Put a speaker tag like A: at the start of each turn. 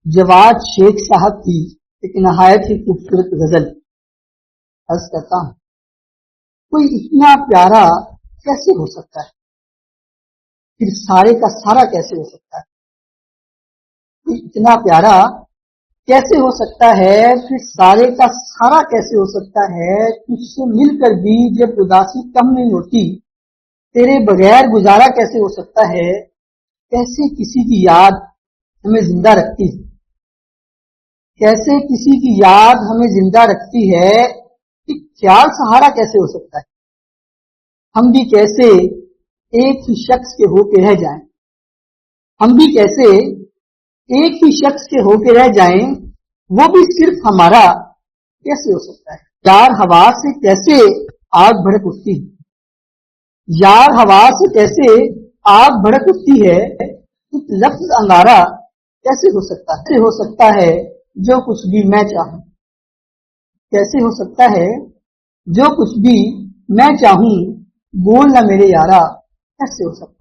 A: جواد شیخ صاحب کی ایک نہایت ہی خوبصورت غزل عرض کرتا ہوں. کوئی اتنا پیارا کیسے ہو سکتا ہے؟ پھر سارے کا سارا کیسے ہو سکتا ہے؟ کوئی اتنا پیارا کیسے ہو سکتا ہے؟ پھر سارے کا سارا کیسے ہو سکتا ہے؟ تجھ سے مل کر بھی جب اداسی کم نہیں ہوتی، تیرے بغیر گزارا کیسے ہو سکتا ہے؟ کیسے کسی کی یاد ہمیں زندہ رکھتی ہے، کیسے کسی کی یاد ہمیں زندہ رکھتی ہے کہ خیال سہارا کیسے ہو سکتا ہے؟ ہم بھی کیسے ایک ہی شخص کے ہو کے رہ جائیں، ہم بھی کیسے ایک ہی شخص کے ہو کے رہ جائیں، وہ بھی صرف ہمارا کیسے ہو سکتا ہے؟ یار ہوا سے کیسے آگ بھڑک اٹھتی ہے، یار ہوا سے کیسے آگ بھڑک اٹھتی ہے، ایک لفظ انگارا کیسے ہو سکتا ہے؟ ہو سکتا ہے جو کچھ بھی میں چاہوں، کیسے ہو سکتا ہے جو کچھ بھی میں چاہوں، بول نہ میرے یارا کیسے ہو سکتا ہے؟